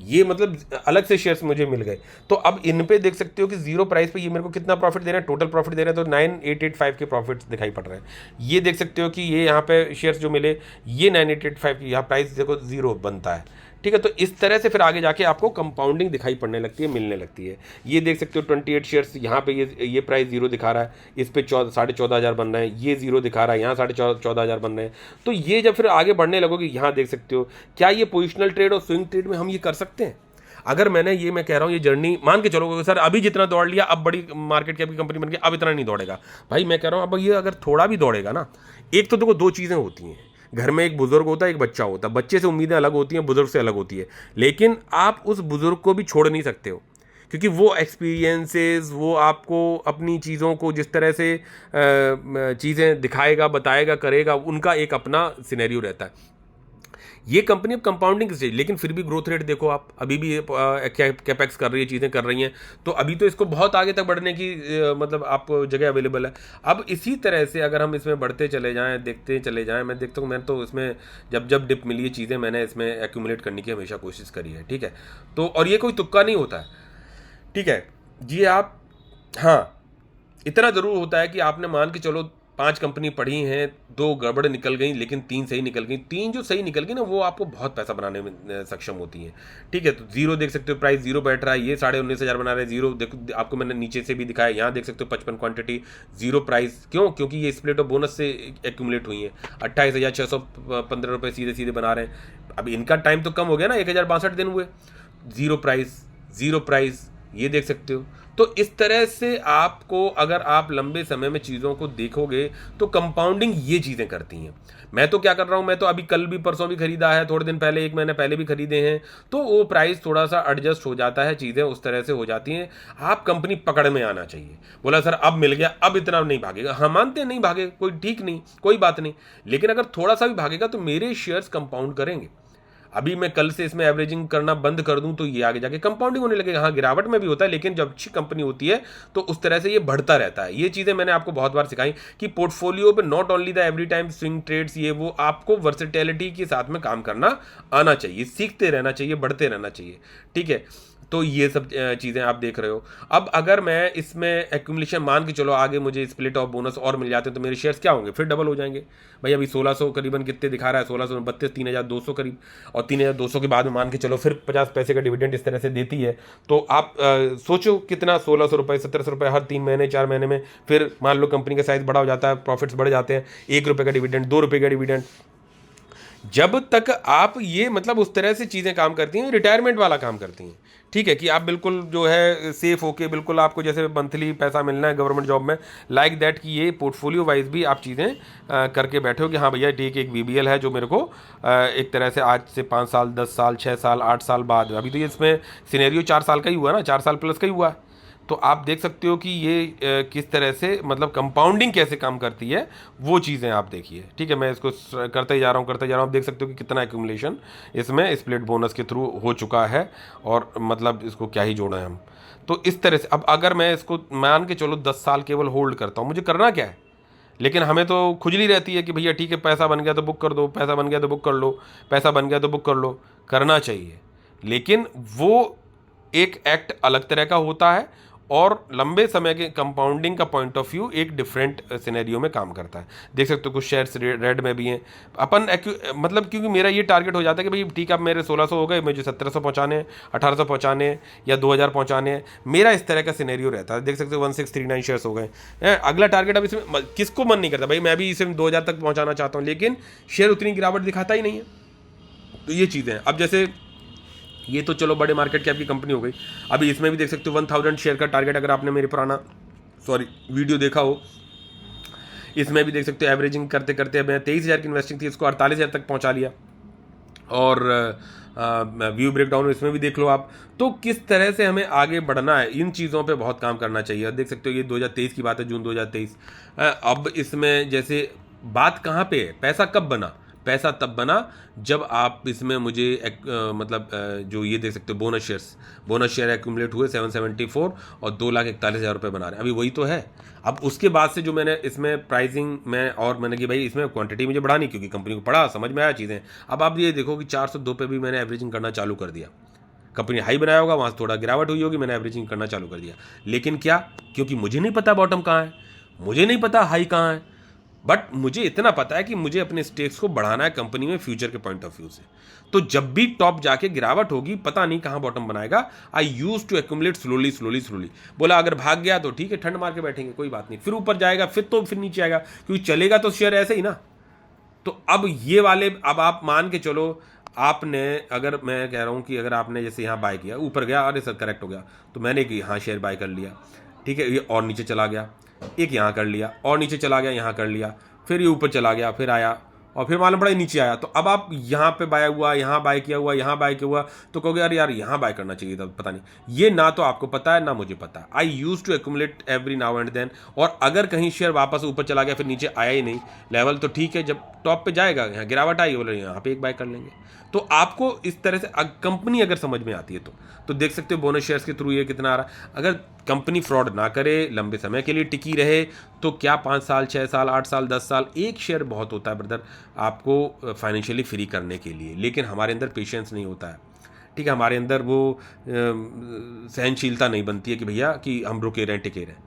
ये मतलब अलग से शेयर्स मुझे मिल गए। तो अब इन पे देख सकते हो कि 0 प्राइस पे ये मेरे को कितना प्रॉफिट दे रहे हैं, टोटल प्रॉफिट दे रहे हैं तो 9885 के प्रॉफिट दिखाई पड़ रहे हैं। ये देख सकते हो कि ये यहाँ पे शेयर्स जो मिले, ये 9885 की यहाँ प्राइस देखो 0 बनता है। ठीक है, तो इस तरह से फिर आगे जाके आपको कंपाउंडिंग दिखाई पड़ने लगती है, मिलने लगती है। ये देख सकते हो 28 शेयर्स, यहाँ पे ये प्राइस 0 दिखा रहा है, इस पे 14,500 बन रहे हैं, ये 0 दिखा रहा है, यहाँ 14,500 बन रहे हैं। तो ये जब फिर आगे बढ़ने लगोगे, यहाँ देख सकते हो क्या ये पोजिशनल ट्रेड और स्विंग ट्रेड में हम ये कर सकते हैं। अगर मैं कह रहा हूँ ये जर्नी मान के चलो सर, अभी जितना दौड़ लिया, अब बड़ी मार्केट कैप की कंपनी बन गई, अब इतना नहीं दौड़ेगा भाई। मैं कह रहा हूँ अब ये अगर थोड़ा भी दौड़ेगा ना, एक तो देखो 2 चीज़ें होती हैं, घर में एक बुजुर्ग होता है, एक बच्चा होता है। बच्चे से उम्मीदें अलग होती हैं, बुजुर्ग से अलग होती है, लेकिन आप उस बुजुर्ग को भी छोड़ नहीं सकते हो, क्योंकि वो एक्सपीरियंसेस, वो आपको अपनी चीज़ों को जिस तरह से चीज़ें दिखाएगा, बताएगा, करेगा, उनका एक अपना सिनेरियो रहता है। ये कंपनी अब कंपाउंडिंग स्टेज, लेकिन फिर भी ग्रोथ रेट देखो आप, अभी भी कैपेक्स कर रही है, चीज़ें कर रही हैं, तो अभी तो इसको बहुत आगे तक बढ़ने की मतलब आपको जगह अवेलेबल है। अब इसी तरह से अगर हम इसमें बढ़ते चले जाएं, देखते चले जाएं, मैं देखता हूँ, मैं तो इसमें जब जब डिप मिली है चीज़ें मैंने इसमें एक्यूमुलेट करने की हमेशा कोशिश करी है, ठीक है। तो और ये कोई तुक्का नहीं होता है, ठीक है जी आप। हाँ, इतना ज़रूर होता है कि आपने मान के चलो 5 कंपनी पढ़ी हैं, 2 गड़बड़ निकल गई लेकिन 3 सही निकल गई। 3 जो सही निकल गई ना, वो आपको बहुत पैसा बनाने में सक्षम होती हैं, ठीक है। तो जीरो देख सकते हो, प्राइस जीरो बैठ रहा है, ये 19,500 बना रहे हैं। जीरो देखो, आपको मैंने नीचे से भी दिखाया, यहाँ देख सकते हो 55 क्वांटिटी, जीरो प्राइस। क्यों? क्योंकि ये स्प्लिट ऑफ बोनस से एक्यूमुलेट हुई है। 28,615 रुपये सीधे सीधे बना रहे हैं। अब इनका टाइम तो कम हो गया ना, 1,062 दिन हुए। जीरो प्राइस, जीरो प्राइस, ये देख सकते हो। तो इस तरह से आपको, अगर आप लंबे समय में चीज़ों को देखोगे तो कंपाउंडिंग ये चीज़ें करती हैं। मैं तो क्या कर रहा हूँ, मैं तो अभी कल भी परसों भी खरीदा है, थोड़े दिन पहले, 1 महीने पहले भी खरीदे हैं, तो वो प्राइस थोड़ा सा एडजस्ट हो जाता है, चीज़ें उस तरह से हो जाती हैं। आप कंपनी पकड़ में आना चाहिए। बोला सर अब मिल गया, अब इतना नहीं भागेगा। हाँ, मानते नहीं भागे, कोई ठीक नहीं, कोई बात नहीं, लेकिन अगर थोड़ा सा भी भागेगा तो मेरे शेयर्स कंपाउंड करेंगे। अभी मैं कल से इसमें एवरेजिंग करना बंद कर दूं तो ये आगे जाके कंपाउंडिंग होने लगेगा। हाँ, गिरावट में भी होता है, लेकिन जब अच्छी कंपनी होती है तो उस तरह से ये बढ़ता रहता है। ये चीज़ें मैंने आपको बहुत बार सिखाई कि पोर्टफोलियो पे not only the every time swing trades, ये वो, आपको वर्सेटैलिटी के साथ में काम करना आना चाहिए, सीखते रहना चाहिए, बढ़ते रहना चाहिए, ठीक है। तो ये सब चीज़ें आप देख रहे हो। अब अगर मैं इसमें एक्यूमुलेशन मान के चलो, आगे मुझे स्प्लिट ऑफ बोनस और मिल जाते हैं तो मेरे शेयर्स क्या होंगे, फिर डबल हो जाएंगे। भाई अभी 1600 करीबन कितने दिखा रहा है, 1632, 3200 करीब, और 3200 के बाद में मान के चलो फिर 50 पैसे का डिविडेंड इस तरह से देती है। तो आप सोचो कितना, 1600 रुपये, 1700 रुपये हर 3 महीने 4 महीने में। फिर मान लो कंपनी का साइज बड़ा हो जाता है, प्रॉफिट्स बढ़ जाते हैं, 1 रुपये का डिविडेंड, 2 रुपये का डिविडेंड। जब तक आप ये मतलब उस तरह से चीज़ें काम करती हैं, रिटायरमेंट वाला काम करती हैं, ठीक है, कि आप बिल्कुल जो है सेफ होके, बिल्कुल आपको जैसे मंथली पैसा मिलना है गवर्नमेंट जॉब में, लाइक दैट, कि ये पोर्टफोलियो वाइज भी आप चीज़ें करके बैठे हो कि हाँ भैया ठीक, एक VBL है जो मेरे को एक तरह से आज से 5 साल, 10 साल, 6 साल, 8 साल बाद, अभी तो ये इसमें सिनेरियो 4 साल का ही हुआ ना, 4 साल प्लस का ही हुआ है। तो आप देख सकते हो कि ये किस तरह से मतलब कंपाउंडिंग कैसे काम करती है, वो चीज़ें आप देखिए, ठीक है। मैं इसको करते ही जा रहा हूँ, करते जा रहा हूँ। आप देख सकते हो कि कितना एक्यूमुलेशन इसमें स्प्लिट बोनस के थ्रू हो चुका है, और मतलब इसको क्या ही जोड़ा है हम। तो इस तरह से अब अगर मैं इसको मान के चलो 10 साल केवल होल्ड करता हूँ, मुझे करना क्या है, लेकिन हमें तो खुजली रहती है कि भैया ठीक है, पैसा बन गया तो बुक कर दो, पैसा बन गया तो बुक कर लो, पैसा बन गया तो बुक कर लो। करना चाहिए, लेकिन वो एक एक्ट अलग तरह का होता है, और लंबे समय के कंपाउंडिंग का पॉइंट ऑफ व्यू एक डिफरेंट सिनेरियो में काम करता है। देख सकते हो कुछ शेयर्स रेड में भी हैं। अपन मतलब क्योंकि मेरा ये टारगेट हो जाता है कि भाई ठीक है, अब मेरे 1600 हो गए, मुझे 1700 पहुंचाने हैं, 1800 पहुंचाने हैं, या 2000 पहुंचाने हैं। मेरा इस तरह का सिनेरियो रहता है। देख सकते हो 1639 शेयर्स हो गए। अगला टारगेट, अब इसमें किसको मन नहीं करता भाई मैं भी इसे 2000 तक पहुँचाना चाहता हूँ, लेकिन शेयर उतनी गिरावट दिखाता ही नहीं है। तो ये चीज़ें हैं। अब जैसे ये तो चलो बड़े मार्केट कैप की कंपनी हो गई। अभी इसमें भी देख सकते हो 1000 शेयर का टारगेट, अगर आपने मेरे पुराना वीडियो देखा हो, इसमें भी देख सकते हो एवरेजिंग करते करते मैं 23,000 की इन्वेस्टिंग थी, इसको 48,000 तक पहुंचा लिया। और व्यू ब्रेकडाउन इसमें भी देख लो आप। तो किस तरह से हमें आगे बढ़ना है, इन चीज़ों पे बहुत काम करना चाहिए। देख सकते हो ये 2023 की बात है, जून 2023। अब इसमें जैसे बात कहाँ पे है, पैसा कब बना, पैसा तब बना जब आप इसमें मुझे मतलब जो ये देख सकते हो बोनस शेयर एक्यूमुलेट हुए 774 और 2,41,000 रुपये बना रहे हैं, अभी वही तो है। अब उसके बाद से जो मैंने इसमें प्राइसिंग में और मैंने कि भाई इसमें क्वांटिटी मुझे बढ़ानी, क्योंकि कंपनी को पढ़ा, समझ में आया चीज़ें। अब आप ये देखो कि 402 पे भी मैंने एवरेजिंग करना चालू कर दिया। कंपनी हाई बनाया होगा, वहाँ से थोड़ा गिरावट हुई होगी, मैंने एवरेजिंग करना चालू कर दिया। लेकिन क्या, क्योंकि मुझे नहीं पता बॉटम कहाँ है, मुझे नहीं पता हाई कहाँ है, बट मुझे इतना पता है कि मुझे अपने स्टेक्स को बढ़ाना है कंपनी में फ्यूचर के पॉइंट ऑफ व्यू से। तो जब भी टॉप जाके गिरावट होगी, पता नहीं कहाँ बॉटम बनाएगा, I use to accumulate slowly slowly slowly. बोला अगर भाग गया तो ठीक है, ठंड मार के बैठेंगे, कोई बात नहीं, फिर ऊपर जाएगा, फिर नीचे आएगा, क्योंकि चलेगा तो शेयर ऐसे ही ना। तो अब ये वाले, अब आप मान के चलो, आपने, अगर मैं कह रहा हूँ कि अगर आपने जैसे यहाँ बाय किया, ऊपर गया, अरे सर करेक्ट हो गया, तो मैंने कि हाँ शेयर बाय कर लिया, ठीक है, ये और नीचे चला गया, एक यहाँ कर लिया, और नीचे चला गया, यहाँ कर लिया, फिर ये ऊपर चला गया, फिर आया, और फिर मालूम पड़ा ये नीचे आया, तो अब आप यहाँ पे बाय हुआ, यहाँ बाय किया हुआ, यहाँ बाय किया हुआ, तो कहोगे यार यार यहाँ बाय करना चाहिए था, पता नहीं। ये ना तो आपको पता है ना मुझे पता है। I use to accumulate every now and then, और अगर कहीं शेयर वापस ऊपर चला गया फिर नीचे आया ही नहीं लेवल, तो ठीक है, जब टॉप पे जाएगा, यहाँ गिरावट आई, बोले यहाँ पे एक बाय कर लेंगे। तो आपको इस तरह से कंपनी अगर समझ में आती है तो देख सकते हो बोनस शेयर्स के थ्रू ये कितना आ रहा है। अगर कंपनी फ्रॉड ना करे, लंबे समय के लिए टिकी रहे, तो क्या 5 साल, 6 साल, 8 साल, 10 साल, एक शेयर बहुत होता है ब्रदर आपको फाइनेंशियली फ्री करने के लिए। लेकिन हमारे अंदर पेशेंस नहीं होता है, ठीक है, हमारे अंदर वो सहनशीलता नहीं बनती है कि भैया कि हम रुके रहें, टिके रहें।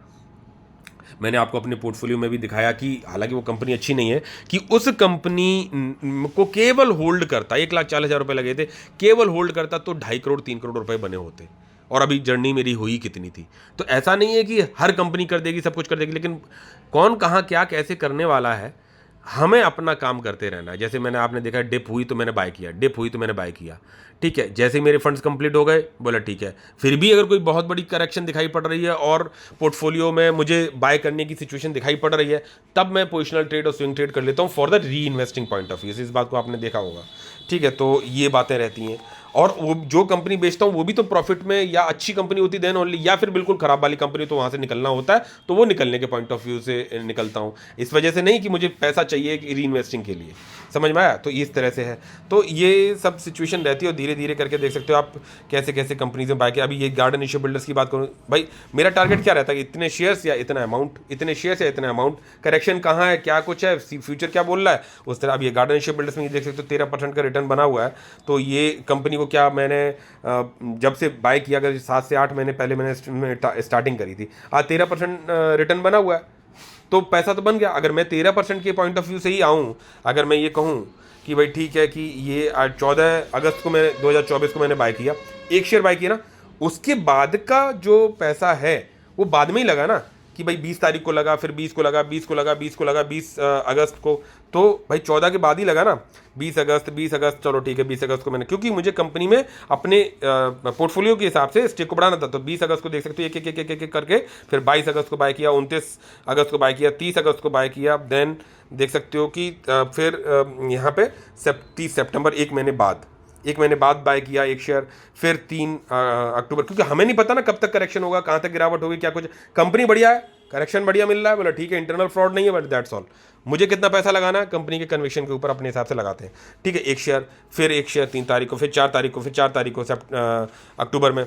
मैंने आपको अपने पोर्टफोलियो में भी दिखाया कि हालांकि वो कंपनी अच्छी नहीं है, कि उस कंपनी को केवल होल्ड करता, 1,40,000 रुपये लगे थे, केवल होल्ड करता तो 2.5 करोड़ 3 करोड़ रुपए बने होते। और अभी जर्नी मेरी हुई कितनी थी। तो ऐसा नहीं है कि हर कंपनी कर देगी, सब कुछ कर देगी, लेकिन कौन कहाँ क्या कैसे करने वाला है, हमें अपना काम करते रहना है। जैसे मैंने, आपने देखा डिप हुई तो मैंने बाय किया, डिप हुई तो मैंने बाय किया, ठीक है। जैसे ही मेरे फंड्स कंप्लीट हो गए, बोला ठीक है, फिर भी अगर कोई बहुत बड़ी करेक्शन दिखाई पड़ रही है और पोर्टफोलियो में मुझे बाय करने की सिचुएशन दिखाई पड़ रही है, तब मैं पोजिशनल ट्रेड और स्विंग ट्रेड कर लेता हूँ फॉर द री इन्वेस्टिंग पॉइंट ऑफ व्यू से। इस बात को आपने देखा होगा, ठीक है। तो ये बातें रहती हैं। और वो जो कंपनी बेचता हूँ वो भी तो प्रॉफिट में, या अच्छी कंपनी होती देन ओनली, या फिर बिल्कुल खराब वाली कंपनी, तो वहाँ से निकलना होता है, तो वो निकलने के पॉइंट ऑफ व्यू से निकलता हूँ। इस वजह से नहीं कि मुझे पैसा चाहिए री इन्वेस्टिंग के लिए, समझ में आया। तो इस तरह से है, तो ये सब सिचुएशन रहती है। और धीरे धीरे करके देख सकते हो आप कैसे कैसे कंपनीज में बाय किया। अभी ये गार्डन इश्यू बिल्डर्स की बात करूँ, भाई मेरा टारगेट क्या रहता है कि इतने शेयर्स या इतना अमाउंट, इतने शेयर्स या इतना अमाउंट, करेक्शन कहाँ है, क्या कुछ है, फ्यूचर क्या बोल रहा है, उस तरह। अब ये गार्डन इश्यू बिल्डर्स में ये देख सकते हो 13% का रिटर्न बना हुआ है। तो ये कंपनी को क्या, मैंने जब से बाय किया, अगर 7 से 8 महीने पहले मैंने स्टार्टिंग करी थी, आज 13% रिटर्न बना हुआ है, तो पैसा तो बन गया। अगर मैं 13% के पॉइंट ऑफ व्यू से ही आऊँ, अगर मैं ये कहूँ कि भाई ठीक है कि ये आज 14 अगस्त को मैं 2024 को मैंने बाय किया, एक शेयर बाय किया ना, उसके बाद का जो पैसा है वो बाद में ही लगा ना, कि भाई 20 तारीख को लगा, फिर 20 को लगा, 20 को लगा, 20 को लगा, 20 अगस्त को, तो भाई 14 के बाद ही लगा ना, 20 अगस्त, चलो ठीक है 20 अगस्त को मैंने, क्योंकि मुझे कंपनी में अपने पोर्टफोलियो के हिसाब से स्टेक को बढ़ाना था। तो 20 अगस्त को देख सकते हो एक करके, फिर 22 अगस्त को बाय किया, 29 अगस्त को बाय किया, 30 अगस्त को बाय किया, देन देख सकते हो कि फिर यहाँ पे 30 सितंबर, एक महीने बाद बाय किया एक शेयर, फिर 3 अक्टूबर, क्योंकि हमें नहीं पता ना कब तक करेक्शन होगा, कहाँ तक गिरावट होगी, क्या कुछ। कंपनी बढ़िया है, करेक्शन बढ़िया मिल रहा है, बोला ठीक है, इंटरनल फ्रॉड नहीं है, बट दैट्स ऑल। मुझे कितना पैसा लगाना है, कंपनी के कन्विक्शन के ऊपर अपने हिसाब से लगाते हैं, ठीक है। एक शेयर, फिर एक शेयर 3 तारीख को, फिर 4 तारीख को, फिर 4 तारीख को अक्टूबर में,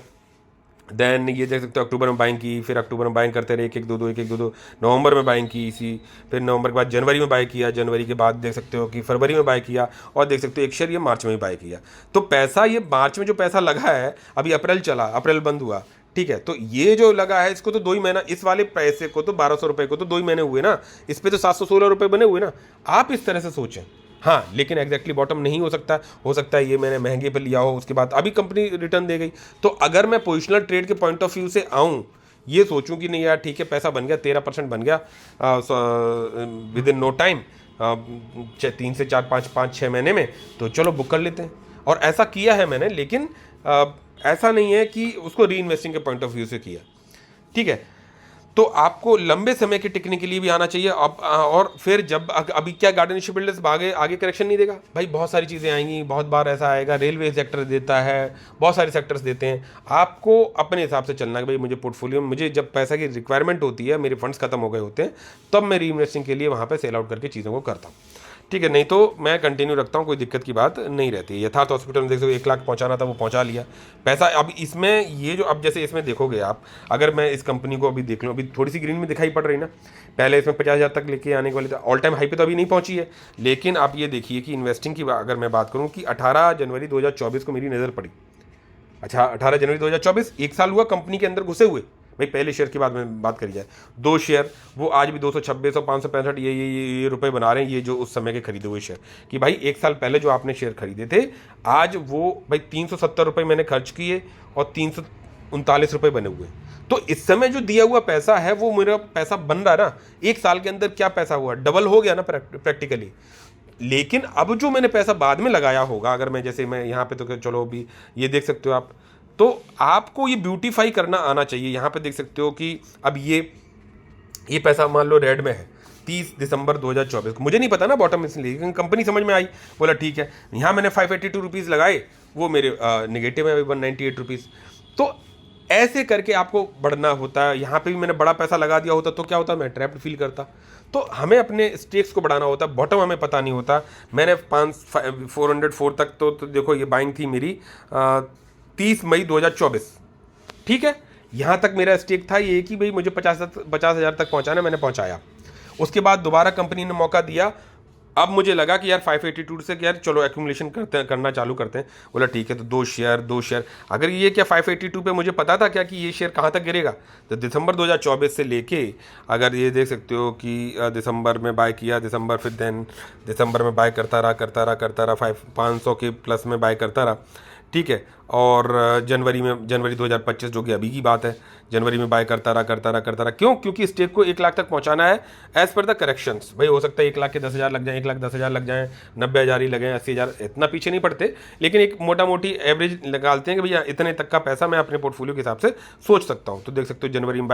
देन ये देख सकते हो अक्टूबर में बाइंग की, फिर अक्टूबर में बाइंग करते रहे, एक एक दो दो, नवंबर में बाइंग की इसी, फिर नवंबर के बाद जनवरी में बाय किया, जनवरी के बाद देख सकते हो कि फरवरी में बाय किया, और देख सकते हो एक शेयर ये मार्च में भी बाय किया। तो पैसा, ये मार्च में जो पैसा लगा है, अभी अप्रैल चला, अप्रैल बंद हुआ, ठीक है, तो ये जो लगा है इसको तो 2 ही महीना, इस वाले पैसे को तो 1200 रुपये को तो 2 ही महीने हुए ना, इस पर तो 716 रुपये बने हुए ना। आप इस तरह से सोचें, हाँ, लेकिन एग्जैक्टली बॉटम नहीं हो सकता है ये मैंने महंगे पर लिया हो, उसके बाद अभी कंपनी रिटर्न दे गई। तो अगर मैं पोजिशनल ट्रेड के पॉइंट ऑफ व्यू से आऊँ, ये सोचूं कि नहीं यार ठीक है, पैसा बन गया, 13% बन गया विद इन नो टाइम, 3 से 4 5 6 महीने में, तो चलो बुक कर लेते हैं। और ऐसा किया है मैंने, लेकिन ऐसा नहीं है कि उसको री इन्वेस्टिंग के पॉइंट ऑफ व्यू से किया, ठीक है। तो आपको लंबे समय के टिकने के लिए भी आना चाहिए। अब और फिर जब अभी क्या गार्डन इश्यू बिल्डर्स आगे करेक्शन नहीं देगा, भाई बहुत सारी चीज़ें आएंगी, बहुत बार ऐसा आएगा, रेलवे सेक्टर देता है, बहुत सारे सेक्टर्स देते हैं। आपको अपने हिसाब से चलना है, भाई मुझे पोर्टफोलियो में, मुझे जब पैसा की रिक्वायरमेंट होती है, मेरे फंड्स खत्म हो गए होते हैं, तब मैं री इन्वेस्टिंग के लिए वहाँ पर सेल आउट करके चीज़ों को करता हूँ, ठीक है। नहीं तो मैं कंटिन्यू रखता हूँ, कोई दिक्कत की बात नहीं रहती। यथार्थ हॉस्पिटल में देख सकते 1 लाख पहुँचाना था, वो पहुँचा लिया पैसा। अब इसमें ये जो, अब जैसे इसमें देखोगे आप, अगर मैं इस कंपनी को अभी देख लूँ, अभी थोड़ी सी ग्रीन में दिखाई पड़ रही ना, पहले इसमें 50,000 तक लेके आने के वाले था, ऑल टाइम हाई पे तो अभी नहीं पहुँची है। लेकिन आप ये देखिए कि इन्वेस्टिंग की अगर मैं बात करूँ कि 18 जनवरी 2024 को मेरी नज़र पड़ी, अच्छा 18 जनवरी 2024, 1 साल हुआ कंपनी के अंदर घुसे हुए। भाई पहले शेयर की बात करी जाए, 2 शेयर वो आज भी 226 और 565 ये रुपए बना रहे हैं, ये जो उस समय के खरीदे हुए शेयर, कि भाई 1 साल पहले जो आपने शेयर खरीदे थे, आज वो भाई 370 रुपये मैंने खर्च किए और 339 रुपये बने हुए। तो इस समय जो दिया हुआ पैसा है वो मेरा पैसा बन रहा है ना, 1 साल के अंदर क्या पैसा हुआ, डबल हो गया ना प्रैक्टिकली। लेकिन अब जो मैंने पैसा बाद में लगाया होगा, अगर मैं जैसे मैं यहाँ पे, तो चलो अभी ये देख सकते हो आप, तो आपको ये ब्यूटीफाई करना आना चाहिए। यहाँ पे देख सकते हो कि अब ये पैसा मान लो रेड में है, 30 दिसंबर 2024 को। मुझे नहीं पता ना बॉटम इसलिए, लेकिन कंपनी समझ में आई, बोला ठीक है। यहाँ मैंने 582 रुपीज़ लगाए, वो मेरे नेगेटिव है 198 रुपीज़। तो ऐसे करके आपको बढ़ना होता है। यहाँ पे भी मैंने बड़ा पैसा लगा दिया होता तो क्या होता, मैं ट्रैप्ड फील करता। तो हमें अपने स्टेक्स को बढ़ाना होता है, बॉटम हमें पता नहीं होता। मैंने 404 तक तो देखो ये बाइंग थी मेरी 30 मई 2024, ठीक है। यहाँ तक मेरा स्टेक था ये कि भाई मुझे 50,000 तक पहुँचाना, मैंने पहुँचाया। उसके बाद दोबारा कंपनी ने मौका दिया। अब मुझे लगा कि यार 582 से कि यार चलो एक्यूमुलेशन करना चालू करते हैं। बोला ठीक है, तो दो शेयर। अगर ये क्या 582 पे मुझे पता था क्या कि ये शेयर कहाँ तक गिरेगा। तो दिसंबर 2024 से लेके अगर ये देख सकते हो कि दिसंबर में बाय किया, दिसंबर फिर देन दिसंबर में बाय करता रहा 500 के प्लस में बाय करता रहा, ठीक है। और जनवरी 2025 जो कि अभी की बात है, जनवरी में बाय करता रहा। क्यों? क्योंकि स्टेक को 1 लाख तक पहुंचाना है एज पर द करेक्शंस। भाई हो सकता है 1 लाख के 10,000 लग जाए, 1,10,000 लग जाए, 90,000 ही लगे, 80,000, इतना पीछे नहीं पड़ते। लेकिन एक मोटा मोटी एवरेज निकालते हैं कि भैया इतने तक का पैसा मैं अपने पोर्टफोलियो के हिसाब से सोच सकता हूँ। तो देख सकते हो जनवरी में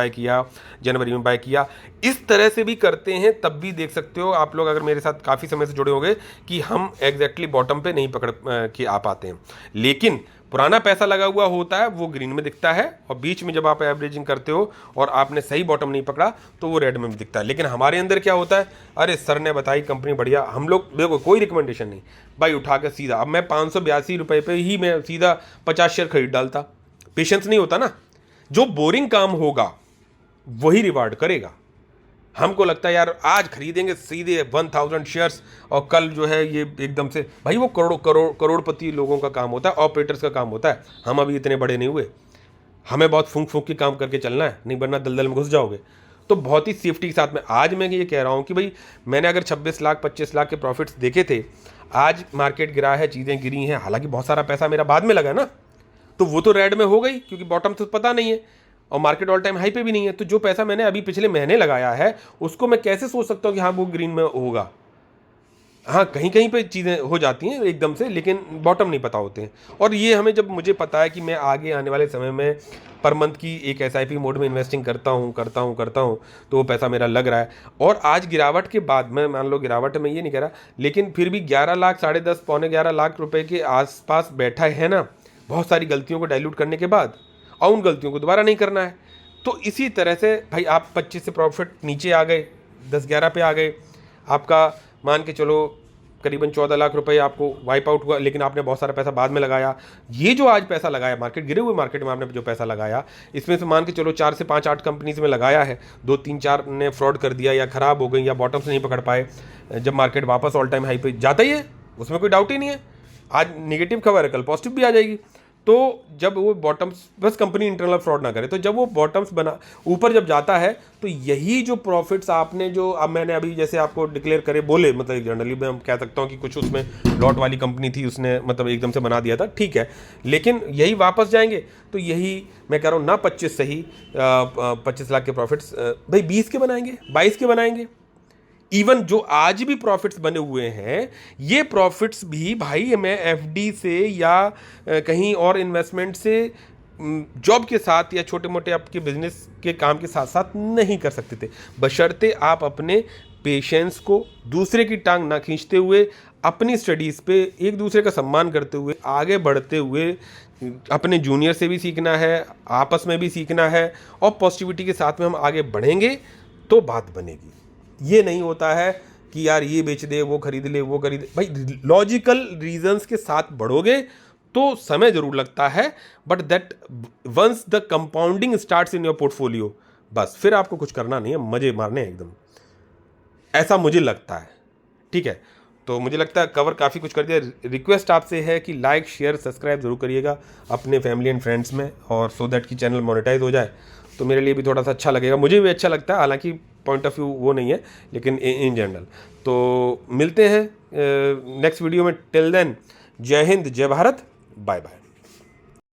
बाय किया। इस तरह से भी करते हैं, तब भी देख सकते हो आप लोग, अगर मेरे साथ काफ़ी समय से जुड़े होंगे, कि हम एग्जैक्टली बॉटम पे नहीं पकड़ के आ पाते हैं। लेकिन पुराना पैसा लगा हुआ होता है वो ग्रीन में दिखता है, और बीच में जब आप एवरेजिंग करते हो और आपने सही बॉटम नहीं पकड़ा तो वो रेड में भी दिखता है। लेकिन हमारे अंदर क्या होता है, अरे सर ने बताई कंपनी बढ़िया, हम लोग देखो कोई रिकमेंडेशन नहीं भाई, उठा के सीधा। अब मैं 582 रुपये पे ही मैं सीधा 50 शेयर खरीद डालता। पेशेंस नहीं होता ना। जो बोरिंग काम होगा वही रिवार्ड करेगा। हमको लगता है यार आज खरीदेंगे सीधे 1000 शेयर्स, और कल जो है ये एकदम से, भाई वो करोड़पति लोगों का काम होता है, ऑपरेटर्स का काम होता है। हम अभी इतने बड़े नहीं हुए, हमें बहुत फूंक के काम करके चलना है, नहीं वरना दलदल में घुस जाओगे। तो बहुत ही सेफ्टी के साथ में आज मैं ये कह रहा हूँ कि भाई मैंने अगर 26 लाख 25 लाख के प्रॉफिट्स देखे थे, आज मार्केट गिरा है, चीज़ें गिरी हैं, हालांकि बहुत सारा पैसा मेरा बाद में लगा ना, तो वो तो रेड में हो गई क्योंकि बॉटम तो पता नहीं है और मार्केट ऑल टाइम हाई पे भी नहीं है। तो जो पैसा मैंने अभी पिछले महीने लगाया है उसको मैं कैसे सोच सकता हूँ कि हाँ वो ग्रीन में होगा। हाँ कहीं कहीं पे चीज़ें हो जाती हैं एकदम से, लेकिन बॉटम नहीं पता होते हैं। और ये हमें जब मुझे पता है कि मैं आगे आने वाले समय में पर मंथ की एक SIP मोड में इन्वेस्टिंग करता हूँ, तो वो पैसा मेरा लग रहा है। और आज गिरावट के बाद, मैं मान लो गिरावट में ये नहीं कह रहा, लेकिन फिर भी 11 लाख 10.5 पौने 11 लाख रुपए के आसपास बैठा है ना, बहुत सारी गलतियों को डाइल्यूट करने के बाद, और उन गलतियों को दोबारा नहीं करना है। तो इसी तरह से भाई आप 25 से प्रॉफिट नीचे आ गए, 10-11 पे आ गए, आपका मान के चलो करीबन 14 लाख रुपए आपको वाइप आउट हुआ, लेकिन आपने बहुत सारा पैसा बाद में लगाया। ये जो आज पैसा लगाया मार्केट गिरे हुए मार्केट में, आपने जो पैसा लगाया इसमें से मान के चलो 4 से 5-8 कंपनीज में लगाया है, 2-3-4 ने फ्रॉड कर दिया या खराब हो गई या बॉटम से नहीं पकड़ पाए। जब मार्केट वापस ऑल टाइम हाई पे जाता ही है, उसमें कोई डाउट ही नहीं है। आज नेगेटिव खबर है, कल पॉजिटिव भी आ जाएगी। तो जब वो बॉटम्स, बस कंपनी इंटरनल फ्रॉड ना करे, तो जब वो बॉटम्स बना ऊपर जब जाता है, तो यही जो प्रॉफिट्स आपने जो अब मैंने अभी जैसे आपको डिक्लेयर करे बोले, मतलब जनरली मैं कह सकता हूँ कि कुछ उसमें लॉट वाली कंपनी थी, उसने मतलब एकदम से बना दिया था, ठीक है, लेकिन यही वापस जाएंगे। तो यही मैं कह रहा हूँ ना, 25 सही 25 लाख के प्रॉफिट्स भाई 20 के बनाएंगे, 22 के बनाएंगे। इवन जो आज भी प्रॉफिट्स बने हुए हैं, ये प्रॉफिट्स भी भाई मैं FD से या कहीं और इन्वेस्टमेंट से, जॉब के साथ या छोटे मोटे आपके बिजनेस के काम के साथ साथ नहीं कर सकते थे, बशर्ते आप अपने पेशेंस को, दूसरे की टांग ना खींचते हुए, अपनी स्टडीज़ पे एक दूसरे का सम्मान करते हुए आगे बढ़ते हुए, अपने जूनियर से भी सीखना है, आपस में भी सीखना है, और पॉजिटिविटी के साथ में हम आगे बढ़ेंगे तो बात बनेगी। ये नहीं होता है कि यार ये बेच दे, वो खरीद ले, वो खरीद। भाई लॉजिकल रीजंस के साथ बढ़ोगे तो समय जरूर लगता है, but that once the compounding starts in your portfolio, बस फिर आपको कुछ करना नहीं है, मजे मारने हैं एकदम, ऐसा मुझे लगता है। ठीक है, तो मुझे लगता है कवर काफ़ी कुछ कर दिया। रिक्वेस्ट आपसे है कि लाइक शेयर सब्सक्राइब जरूर करिएगा अपने फैमिली एंड फ्रेंड्स में, और सो दैट कि चैनल मोनेटाइज हो जाए, तो मेरे लिए भी थोड़ा सा अच्छा लगेगा, मुझे भी अच्छा लगता है, हालांकि पॉइंट ऑफ व्यू वो नहीं है, लेकिन इन जनरल। तो मिलते हैं नेक्स्ट वीडियो में, टिल देन जय हिंद जय भारत, बाय बाय।